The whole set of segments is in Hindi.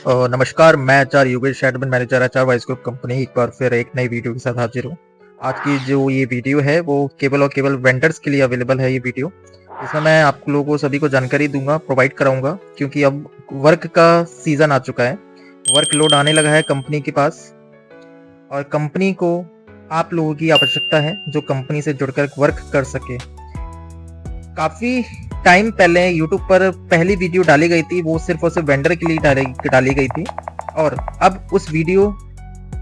नमस्कार, मैं आचार्य योगेश, एडमिन मैनेजर आचार्य वाइस ग्रुप कंपनी, एक बार फिर एक नई वीडियो के साथ हाजिर हूँ। आज की जो ये वीडियो है वो केवल और केवल वेंडर्स के लिए अवेलेबल है ये वीडियो, जिसमें मैं आप लोगों को सभी को जानकारी दूंगा, प्रोवाइड कराऊंगा, क्योंकि अब वर्क का सीजन आ चुका है, वर्कलोड आने लगा है कंपनी के पास और कंपनी को आप लोगों की आवश्यकता है जो कंपनी से जुड़कर वर्क कर सके। काफी टाइम पहले YouTube पर पहली वीडियो डाली गई थी, वो सिर्फ और सिर्फ वेंडर के लिए डाली गई थी और अब उस वीडियो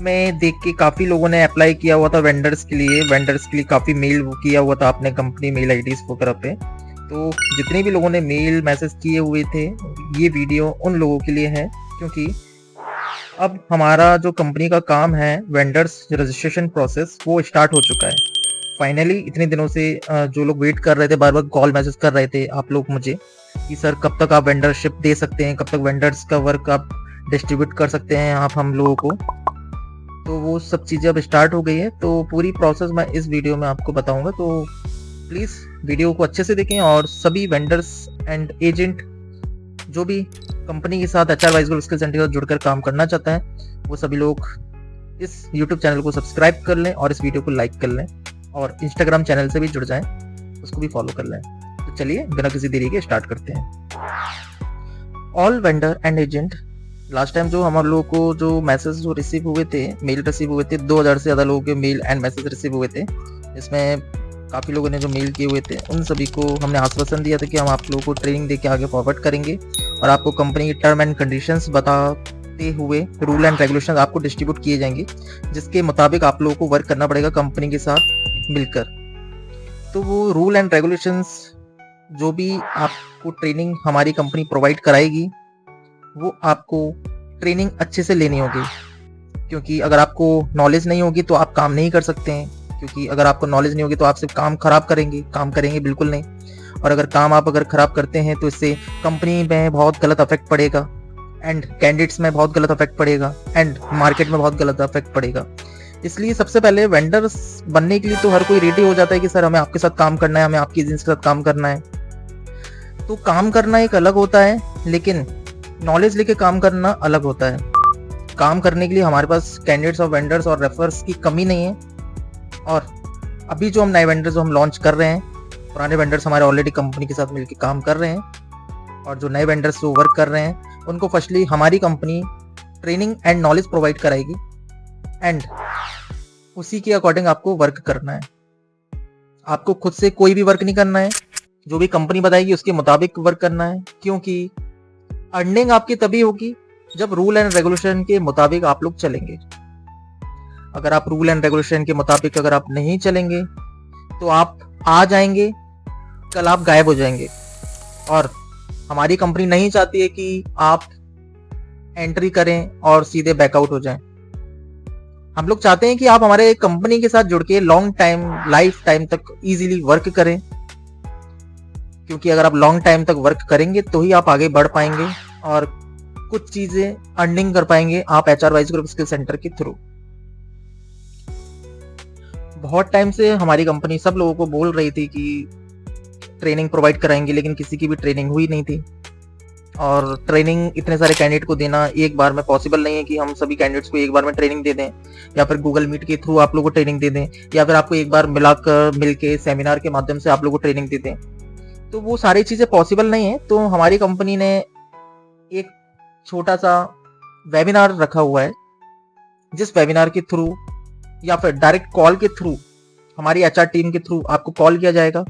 में देख के काफी लोगों ने अप्लाई किया हुआ था वेंडर्स के लिए काफी मेल किया हुआ था अपने कंपनी मेल आईडीज वगैरह पे। तो जितने भी लोगों ने मेल मैसेज किए हुए थे, ये वीडियो उन लोगों के लिए है, क्योंकि अब हमारा जो कंपनी का काम है वेंडर्स रजिस्ट्रेशन प्रोसेस वो स्टार्ट हो चुका है फाइनली। इतने दिनों से जो लोग वेट कर रहे थे, बार बार कॉल मैसेज कर रहे थे आप लोग मुझे कि सर कब तक आप वेंडरशिप दे सकते हैं, कब तक वेंडर्स का वर्क आप डिस्ट्रीब्यूट कर सकते हैं आप हम लोगों को, तो वो सब चीज़ें अब स्टार्ट हो गई है। तो पूरी प्रोसेस मैं इस वीडियो में आपको बताऊंगा, तो प्लीज़ वीडियो को अच्छे से देखें और सभी वेंडर्स एंड एजेंट जो भी कंपनी के साथ आचार्य वाइस ग्रुप स्किल सेंटर से जुड़कर काम करना चाहता है, वो सभी लोग इस यूट्यूब चैनल को सब्सक्राइब कर लें और इस वीडियो को लाइक कर लें और इंस्टाग्राम चैनल से भी जुड़ जाएं, उसको भी फॉलो कर लें। तो चलिए बिना किसी देरी के स्टार्ट करते हैं। All vendor and agent, last time जो हम लोगों को जो मैसेज रिसीव हुए थे, मेल रिसीव हुए थे, 2000 से ज़्यादा लोगों के मेल एंड मैसेज रिसीव हुए थे। इसमें काफ़ी लोगों ने जो मेल किए हुए थे उन सभी को हमने आश्वासन दिया था कि हम आप लोगों को ट्रेनिंग दे के आगे फॉरवर्ड करेंगे और आपको कंपनी की टर्म एंड कंडीशंस बताते हुए रूल एंड रेगुलेशन आपको डिस्ट्रीब्यूट किए जाएंगे, जिसके मुताबिक आप लोगों को वर्क करना पड़ेगा कंपनी के साथ मिलकर। तो वो रूल एंड रेगुलेशंस जो भी आपको ट्रेनिंग हमारी कंपनी प्रोवाइड कराएगी, वो आपको ट्रेनिंग अच्छे से लेनी होगी, क्योंकि अगर आपको नॉलेज नहीं होगी तो आप काम नहीं कर सकते हैं, क्योंकि अगर आपको नॉलेज नहीं होगी तो आप सिर्फ काम खराब करेंगे, काम करेंगे बिल्कुल नहीं। और अगर काम आप खराब करते हैं तो इससे कंपनी में बहुत गलत इफेक्ट पड़ेगा एंड कैंडिडेट्स में बहुत गलत इफेक्ट पड़ेगा एंड मार्केट में बहुत गलत इफेक्ट पड़ेगा। इसलिए सबसे पहले वेंडर्स बनने के लिए तो हर कोई रेडी हो जाता है कि सर हमें आपके साथ काम करना है, हमें आपकी एजेंसी के साथ काम करना है। तो काम करना एक अलग होता है, लेकिन नॉलेज लेके काम करना अलग होता है। काम करने के लिए हमारे पास कैंडिडेट्स और वेंडर्स और रेफर्स की कमी नहीं है। और अभी जो हम नए वेंडर्स जो हम लॉन्च कर रहे हैं, पुराने वेंडर्स हमारे ऑलरेडी कंपनी के साथ मिलकर काम कर रहे हैं और जो नए वेंडर्स जो वर्क कर रहे हैं उनको फर्स्टली हमारी company training and knowledge provide कराएगी एंड उसी के अकॉर्डिंग आपको वर्क करना है। आपको खुद से कोई भी वर्क नहीं करना है, जो भी कंपनी बताएगी उसके मुताबिक वर्क करना है, क्योंकि अर्निंग आपकी तभी होगी जब रूल एंड रेगुलेशन के मुताबिक आप लोग चलेंगे। अगर आप रूल एंड रेगुलेशन के मुताबिक अगर आप नहीं चलेंगे तो आप आ जाएंगे, कल आप गायब हो जाएंगे। और हमारी कंपनी नहीं चाहती है कि आप एंट्री करें और सीधे बैकआउट हो जाएं। हम लोग चाहते हैं कि आप हमारे कंपनी के साथ जुड़ के लॉन्ग टाइम लाइफ टाइम तक इजीली वर्क करें, क्योंकि अगर आप लॉन्ग टाइम तक वर्क करेंगे तो ही आप आगे बढ़ पाएंगे और कुछ चीजें अर्निंग कर पाएंगे आप आचार्य वाइस ग्रुप स्किल सेंटर के थ्रू। बहुत टाइम से हमारी कंपनी सब लोगों को बोल रही थी कि ट्रेनिंग प्रोवाइड कराएंगे, लेकिन किसी की भी ट्रेनिंग हुई नहीं थी। और ट्रेनिंग इतने सारे कैंडिडेट को देना एक बार में पॉसिबल नहीं है कि हम सभी कैंडिडेट्स को एक बार में ट्रेनिंग दे दें, या फिर गूगल मीट के थ्रू आप लोगों को ट्रेनिंग दे दें, या फिर आपको एक बार मिल के सेमिनार के माध्यम से आप लोगों को ट्रेनिंग दे दें। तो वो सारी चीज़ें पॉसिबल नहीं है। तो हमारी कंपनी ने एक छोटा सा वेबिनार रखा हुआ है, जिस वेबिनार के थ्रू या फिर डायरेक्ट कॉल के थ्रू हमारी एचआर टीम के थ्रू आपको कॉल किया जाएगा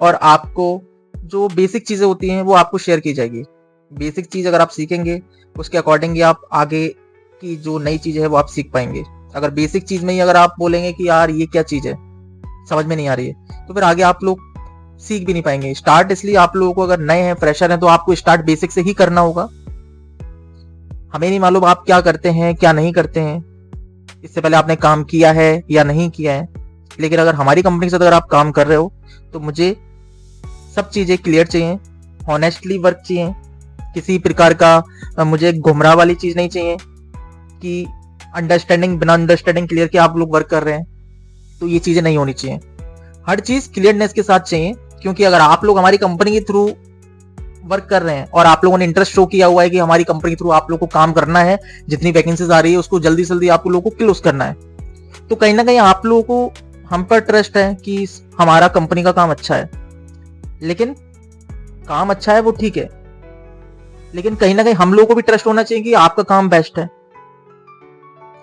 और आपको जो बेसिक चीज़ें होती हैं वो आपको शेयर की जाएगी। बेसिक चीज़ अगर आप सीखेंगे उसके अकॉर्डिंग ही आप आगे की जो नई चीज़ है वो आप सीख पाएंगे। अगर बेसिक चीज़ में ही अगर आप बोलेंगे कि यार ये क्या चीज़ है, समझ में नहीं आ रही है, तो फिर आगे आप लोग सीख भी नहीं पाएंगे। स्टार्ट इसलिए आप लोगों को, अगर नए हैं, फ्रेशर हैं, तो आपको स्टार्ट बेसिक से ही करना होगा। हमें नहीं मालूम आप क्या करते हैं क्या नहीं करते हैं, इससे पहले आपने काम किया है या नहीं किया है, लेकिन अगर हमारी कंपनी के साथ अगर आप काम कर रहे हो तो मुझे सब चीज़ें क्लियर चाहिए, ऑनेस्टली वर्क चाहिए, किसी प्रकार का मुझे गुमराह वाली चीज़ नहीं चाहिए कि बिना अंडरस्टैंडिंग क्लियर के आप लोग वर्क कर रहे हैं, तो ये चीज़ें नहीं होनी चाहिए। हर चीज़ क्लियरनेस के साथ चाहिए, क्योंकि अगर आप लोग हमारी कंपनी के थ्रू वर्क कर रहे हैं और आप लोगों ने इंटरेस्ट शो किया हुआ है कि हमारी कंपनी के थ्रू आप लोगों को काम करना है, जितनी वैकेंसीज आ रही है उसको जल्दी से जल्दी आप लोगों को क्लोज करना है, तो कहीं ना कहीं आप लोगों को हम पर ट्रस्ट है कि हमारा कंपनी का काम अच्छा है। लेकिन काम अच्छा है वो ठीक है, लेकिन कहीं ना कहीं हम लोगों को भी ट्रस्ट होना चाहिए कि आपका काम बेस्ट है।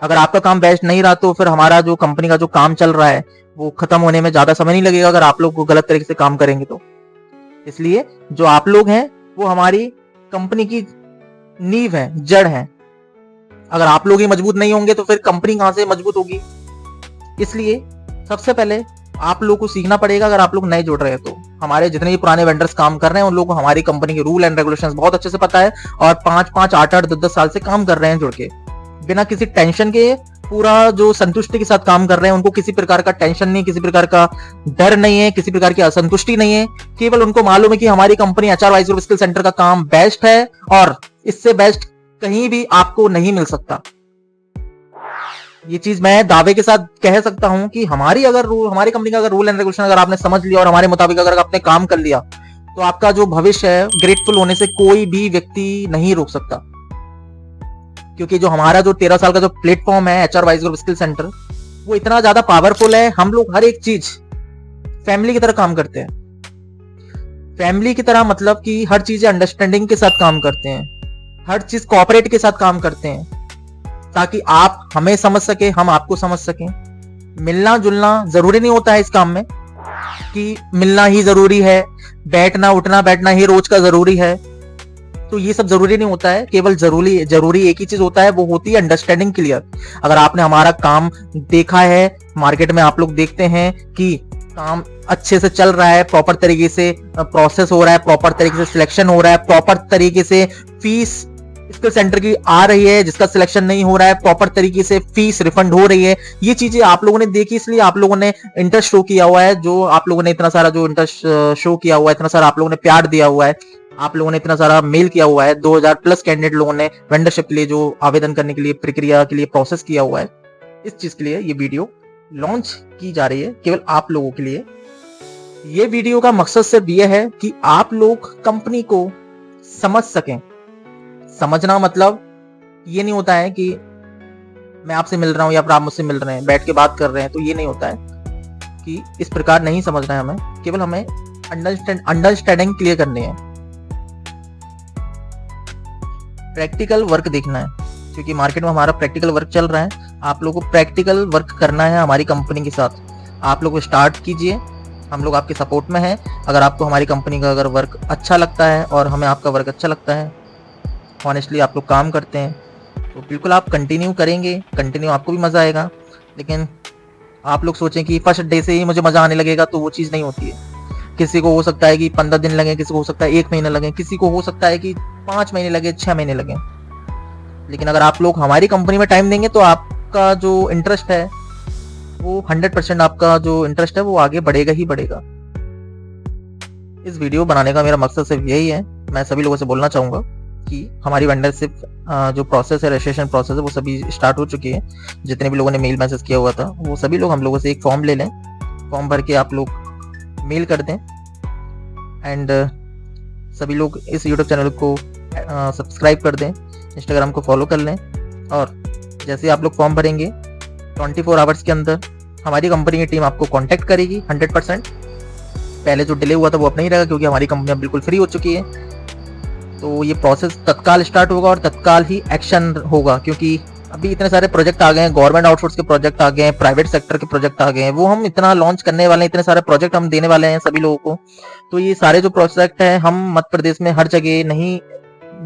अगर आपका काम बेस्ट नहीं रहा तो फिर हमारा जो कंपनी का जो काम चल रहा है वो खत्म होने में ज्यादा समय नहीं लगेगा, अगर आप लोग को गलत तरीके से काम करेंगे तो। इसलिए जो आप लोग हैं वो हमारी कंपनी की नींव है, जड़ है। अगर आप लोग ही मजबूत नहीं होंगे तो फिर कंपनी कहां से मजबूत होगी। इसलिए सबसे पहले आप लोग को सीखना पड़ेगा, अगर आप लोग नए जुड़ रहे हैं तो। हमारे जितने भी पुराने वेंडर्स काम कर रहे हैं उन लोगों को हमारी कंपनी के रूल एंड रेगुलेशंस बहुत अच्छे से पता है और 5-5, 8-8, 10-10 साल से काम कर रहे हैं जुड़ के, बिना किसी टेंशन के, पूरा जो संतुष्टि के साथ काम कर रहे हैं। उनको किसी प्रकार का टेंशन नहीं, किसी प्रकार का डर नहीं है, किसी प्रकार की असंतुष्टि नहीं है। केवल उनको मालूम है कि हमारी company HR wise group skill centre का काम बेस्ट है और इससे बेस्ट कहीं भी आपको नहीं मिल सकता। ये चीज मैं दावे के साथ कह सकता हूं कि हमारी कंपनी का अगर रूल एंड रेगुलेशन अगर आपने समझ लिया और हमारे मुताबिक अगर आपने काम कर लिया तो आपका जो भविष्य है ग्रेटफुल होने से कोई भी व्यक्ति नहीं रोक सकता। क्योंकि जो हमारा जो 13 साल का जो प्लेटफॉर्म है HR wise group skill centre, वो इतना ज्यादा पावरफुल है। हम लोग हर एक चीज फैमिली की तरह काम करते हैं। फैमिली की तरह मतलब कि हर चीज अंडरस्टैंडिंग के साथ काम करते हैं, हर चीज कोऑपरेट के साथ काम करते हैं, ताकि आप हमें समझ सके, हम आपको समझ सकें। मिलना जुलना जरूरी नहीं होता है इस काम में कि मिलना ही जरूरी है, बैठना उठना बैठना ही रोज का जरूरी है, तो ये सब जरूरी नहीं होता है। केवल जरूरी एक ही चीज होता है, वो होती है अंडरस्टैंडिंग क्लियर। अगर आपने हमारा काम देखा है, मार्केट में आप लोग देखते हैं कि काम अच्छे से चल रहा है, प्रॉपर तरीके से प्रोसेस हो रहा है, प्रॉपर तरीके से सिलेक्शन हो रहा है, प्रॉपर तरीके से फीस स्किल सेंटर की आ रही है, जिसका सिलेक्शन नहीं हो रहा है प्रॉपर तरीके से फीस रिफंड हो रही है, ये चीजें आप लोगों ने देखी, इसलिए आप लोगों ने इंटरेस्ट शो किया हुआ है। जो आप लोगों ने इतना सारा जो इंटरेस्ट शो किया हुआ है, इतना सारा आप लोगों ने प्यार दिया हुआ है, आप लोगों ने इतना सारा मेल किया हुआ है, 2000 प्लस कैंडिडेट लोगों ने वेंडरशिप के लिए जो आवेदन करने के लिए प्रक्रिया के लिए प्रोसेस किया हुआ है, इस चीज के लिए ये वीडियो लॉन्च की जा रही है केवल आप लोगों के लिए। ये वीडियो का मकसद सिर्फ ये है कि आप लोग कंपनी को समझ सकें। समझना मतलब ये नहीं होता है कि मैं आपसे मिल रहा हूं या फिर आप मुझसे मिल रहे हैं, बैठ के बात कर रहे हैं, तो ये नहीं होता है कि इस प्रकार नहीं समझना है हमें। केवल हमें अंडरस्टैंडिंग क्लियर करनी है, प्रैक्टिकल वर्क देखना है, क्योंकि मार्केट में हमारा प्रैक्टिकल वर्क चल रहा है। आप लोगों को प्रैक्टिकल वर्क करना है हमारी कंपनी के साथ। आप लोग स्टार्ट कीजिए, हम लोग आपके सपोर्ट में हैं। अगर आपको हमारी कंपनी का अगर वर्क अच्छा लगता है और हमें आपका वर्क अच्छा लगता है, ऑनेस्टली आप लोग काम करते हैं, तो बिल्कुल आप कंटिन्यू करेंगे, कंटिन्यू आपको भी मज़ा आएगा। लेकिन आप लोग सोचें कि फर्स्ट डे से ही मुझे मज़ा आने लगेगा, तो वो चीज़ नहीं होती है। किसी को हो सकता है कि 15 दिन लगे, किसी को हो सकता है 1 महीना लगे, किसी को हो सकता है कि 5 महीने लगे, 6 महीने लगे। लेकिन अगर आप लोग हमारी कंपनी में टाइम देंगे तो आपका जो इंटरेस्ट है वो 100% आपका जो इंटरेस्ट है वो आगे बढ़ेगा ही बढ़ेगा। इस वीडियो बनाने का मेरा मकसद सिर्फ यही है। मैं सभी लोगों से बोलना चाहूँगा कि हमारी वेंडरशिप जो प्रोसेस है, रजिस्ट्रेशन प्रोसेस है, वो सभी स्टार्ट हो चुकी है। जितने भी लोगों ने मेल मैसेज किया हुआ था वो सभी लोग हम लोगों से एक फॉर्म ले लें, फॉर्म भर के आप लोग मेल कर दें एंड सभी लोग इस यूट्यूब चैनल को सब्सक्राइब कर दें, इंस्टाग्राम को फॉलो कर लें। और जैसे आप लोग फॉर्म भरेंगे 24 आवर्स के अंदर हमारी कंपनी की टीम आपको कांटेक्ट करेगी 100%। पहले जो डिले हुआ था वो अब नहीं रहेगा, क्योंकि हमारी कंपनी अब बिल्कुल फ्री हो चुकी है। तो ये प्रोसेस तत्काल स्टार्ट होगा और तत्काल ही एक्शन होगा, क्योंकि अभी इतने सारे प्रोजेक्ट आ गए हैं, गवर्नमेंट आउटसोर्स के प्रोजेक्ट आ गए हैं, प्राइवेट सेक्टर के प्रोजेक्ट आ गए हैं, वो हम इतना लॉन्च करने वाले हैं, इतने सारे प्रोजेक्ट हम देने वाले हैं सभी लोगों को। तो ये सारे जो प्रोजेक्ट हैं हम मध्य प्रदेश में हर जगह नहीं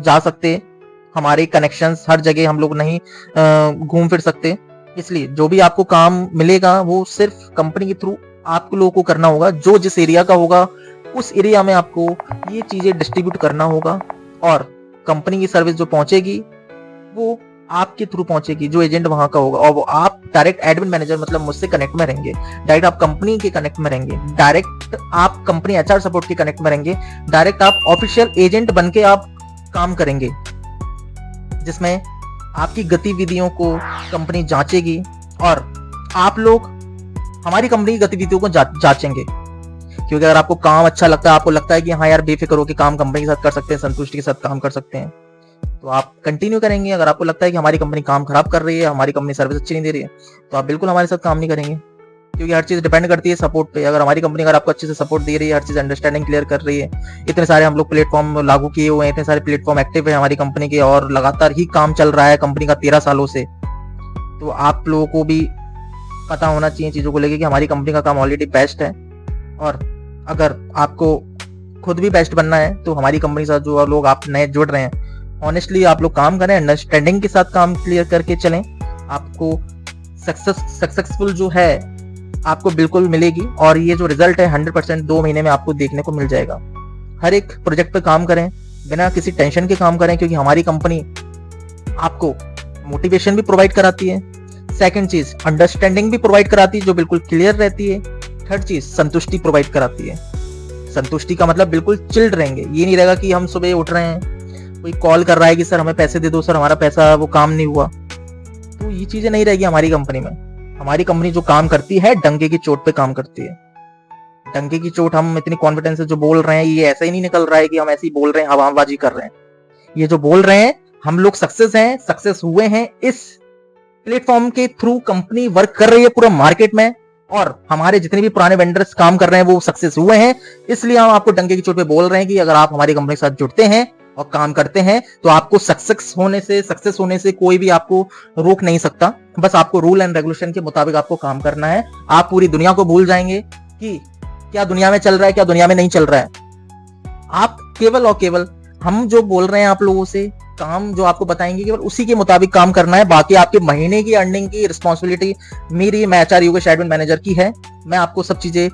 जा सकते, हमारे कनेक्शंस हर जगह हम लोग नहीं घूम फिर सकते। इसलिए जो भी आपको काम मिलेगा वो सिर्फ कंपनी के थ्रू आप लोगों को करना होगा। जो जिस एरिया का होगा उस एरिया में आपको ये चीजें डिस्ट्रीब्यूट करना होगा और कंपनी की सर्विस जो पहुंचेगी वो आपके थ्रू पहुंचेगी, जो एजेंट वहां का होगा। और वो आप डायरेक्ट एडमिन मैनेजर मतलब मुझसे कनेक्ट में रहेंगे, डायरेक्ट आप कंपनी के कनेक्ट में रहेंगे, डायरेक्ट आप कंपनी एचआर सपोर्ट के कनेक्ट में रहेंगे, डायरेक्ट आप ऑफिशियल एजेंट बन के आप काम करेंगे, जिसमें आपकी गतिविधियों को कंपनी जांचेगी और आप लोग हमारी कंपनी की गतिविधियों को जांचेंगे। क्योंकि अगर आपको काम अच्छा लगता है, आपको लगता है कि हाँ यार बेफिक्र होकर काम कंपनी के साथ कर सकते हैं, संतुष्टि के साथ काम कर सकते हैं, तो आप कंटिन्यू करेंगे। अगर आपको लगता है कि हमारी कंपनी काम खराब कर रही है, हमारी कंपनी सर्विस अच्छी नहीं दे रही है, तो आप बिल्कुल हमारे साथ काम नहीं करेंगे, क्योंकि हर चीज डिपेंड करती है सपोर्ट पे। अगर हमारी कंपनी अगर आपको अच्छे से सपोर्ट दे रही है, हर चीज अंडरस्टैंडिंग क्लियर कर रही है, इतने सारे हम लोग प्लेटफॉर्म लागू किए हुए हैं, इतने सारे प्लेटफॉर्म एक्टिव है हमारी कंपनी के और लगातार ही काम चल रहा है कंपनी का 13 सालों से, तो आप लोगों को भी पता होना चाहिए चीजों को लेके कि हमारी कंपनी का काम ऑलरेडी बेस्ट है। और अगर आपको खुद भी बेस्ट बनना है तो हमारी कंपनी के साथ जो लोग आप नए जुड़ रहे हैं, ऑनेस्टली आप लोग काम करें, अंडरस्टैंडिंग के साथ काम क्लियर करके चलें, आपको सक्सेसफुल जो है आपको बिल्कुल मिलेगी। और ये जो रिजल्ट है 100% 2 महीने में आपको देखने को मिल जाएगा। हर एक प्रोजेक्ट पे काम करें, बिना किसी टेंशन के काम करें, क्योंकि हमारी कंपनी आपको मोटिवेशन भी प्रोवाइड कराती है। सेकंड चीज अंडरस्टैंडिंग भी प्रोवाइड कराती है जो बिल्कुल क्लियर रहती है। थर्ड चीज संतुष्टि प्रोवाइड कराती है। संतुष्टि का मतलब बिल्कुल चिल्ड रहेंगे, ये नहीं रहेगा कि हम सुबह उठ रहे हैं, कोई कॉल कर रहा है कि सर हमें पैसे दे दो, सर हमारा पैसा वो काम नहीं हुआ, तो ये चीजें नहीं रहेगी हमारी कंपनी में। हमारी कंपनी जो काम करती है डंके की चोट पे काम करती है। डंके की चोट हम इतनी कॉन्फिडेंस से जो बोल रहे हैं, ये ऐसा ही नहीं निकल रहा है कि हम ऐसे ही बोल रहे हैं, हवाबाजी कर रहे हैं। ये जो बोल रहे हैं हम लोग सक्सेस हैं, सक्सेस हुए हैं, इस प्लेटफॉर्म के थ्रू कंपनी वर्क कर रही है पूरा मार्केट में, और हमारे जितने भी पुराने वेंडर्स काम कर रहे हैं वो सक्सेस हुए हैं। इसलिए हम आपको डंके की चोट पे बोल रहे हैं कि अगर आप हमारी कंपनी के साथ जुड़ते हैं और काम करते हैं तो आपको सक्सेस होने से कोई भी आपको रोक नहीं सकता। बस आपको रूल एंड रेगुलेशन के मुताबिक आपको काम करना है। आप पूरी दुनिया को भूल जाएंगे कि क्या दुनिया में चल रहा है, क्या दुनिया में नहीं चल रहा है। आप केवल और केवल हम जो बोल रहे हैं आप लोगों से, काम जो आपको बताएंगे, केवल उसी के मुताबिक काम करना है। बाकी आपके महीने की अर्निंग की रिस्पॉन्सिबिलिटी मेरी, मैं एचआर योगेश एडमिन मैनेजर की है। मैं आपको सब चीजें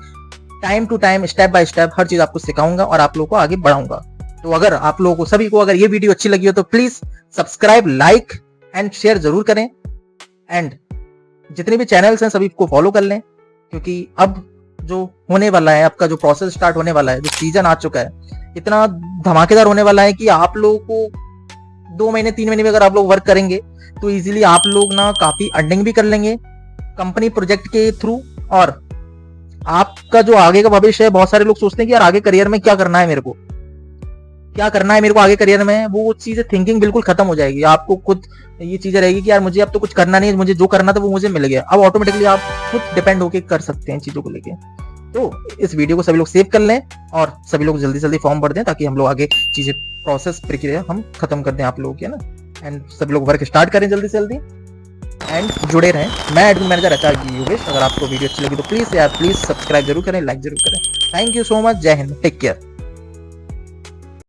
time to time, step by step हर चीज आपको सिखाऊंगा और आप लोगों को आगे बढ़ाऊंगा। तो अगर आप लोगों को सभी को अगर ये वीडियो अच्छी लगी हो तो please subscribe, like and share जरूर करें। एंड जितने भी चैनल्स हैं सभी को फॉलो कर लें, क्योंकि अब जो होने वाला है, आपका जो प्रोसेस स्टार्ट होने वाला है, जो सीजन आ चुका है, इतना धमाकेदार होने वाला है कि आप लोगों को 2 महीने 3 महीने में अगर आप लोग वर्क करेंगे तो इजीली आप लोग ना काफी अर्निंग भी कर लेंगे कंपनी प्रोजेक्ट के थ्रू। और आपका जो आगे का भविष्य है, बहुत सारे लोग सोचते हैं कि यार आगे करियर में क्या करना है, मेरे को आगे करियर में, वो चीजें थिंकिंग बिल्कुल खत्म हो जाएगी। आपको खुद ये चीजें रहेगी कि यार मुझे अब तो कुछ करना नहीं है, मुझे जो करना था वो मुझे मिल गया। अब ऑटोमेटिकली आप खुद डिपेंड होके कर सकते हैं चीजों को लेके। तो इस वीडियो को सभी लोग सेव कर लें और सभी लोग जल्दी जल्दी फॉर्म भर दें, ताकि हम लोग आगे चीजें प्रोसेस प्रक्रिया हम खत्म कर दें आप लोगों की, है ना। एंड सभी लोग वर्क स्टार्ट करें जल्दी से जल्दी एंड जुड़े रहें। मैं एडमिन मैनेजर एचआर योगेश। अगर आपको वीडियो अच्छी लगी तो प्लीज सब्सक्राइब जरूर करें, लाइक जरूर करें। Thank you so much. जय हिंद, टेक केयर।